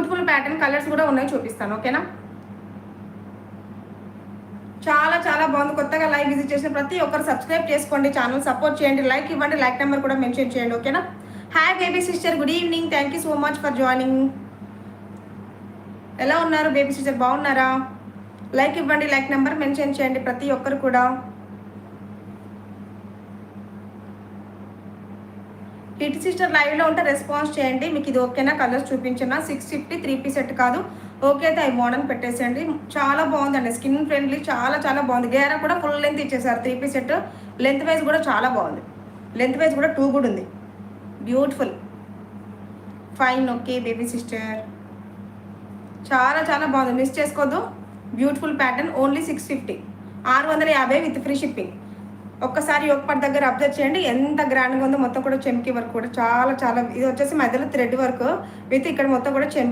Beautiful pattern, colours కూడా ఉన్నాయి, చూపిస్తాను. ఓకేనా? చాలా చాలా బాగుంది. కొత్తగా లైవ్ విజిట్ చేసిన ప్రతి ఒక్కరు సబ్స్క్రైబ్ చేసుకోండి, ఛానల్ సపోర్ట్ చేయండి, లైక్ ఇవ్వండి, లైక్ నెంబర్ కూడా మెన్షన్ చేయండి. ఓకేనా? Hi baby sister, good evening, thank you so much for joining. ఎలా ఉన్నారు బేబీ సిస్టర్, బాగున్నారా? లైక్ ఇవ్వండి, లైక్ నెంబర్ మెన్షన్ చేయండి ప్రతి ఒక్కరు కూడా. లిటిల్ సిస్టర్ లైవ్లో ఉంటే రెస్పాన్స్ చేయండి. మీకు ఇది ఓకేనా? కలర్స్ చూపించిన 650 3 పీస్ సెట్ కాదు. ఓకే అయితే అవి మోడర్న్ పెట్టేసేయండి. చాలా బాగుందండి, స్కిన్ ఫ్రెండ్లీ, చాలా చాలా బాగుంది. గేరా కూడా ఫుల్ లెంత్ ఇచ్చేసారు. 3 పీస్ సెట్ లెంత్ వైజ్ కూడా చాలా బాగుంది. లెంత్ వైజ్ కూడా 2 కూడా ఉంది. Beautiful, fine. Okay baby sister, చాలా చాలా బాగుంది, మిస్ చేసుకోవద్దు. Beautiful pattern, only 650, 650 with free shipping. ఒక్కసారి ఒక పట్ దగ్గర అబ్జర్వ్ చేయండి, ఎంత గ్రాండ్గా ఉందో. మొత్తం కూడా చెమ్కి వర్క్ కూడా చాలా చాలా, ఇది వచ్చేసి మధ్యలో థ్రెడ్ వర్క్ విత్ ఇక్కడ మొత్తం కూడా చెమ్కి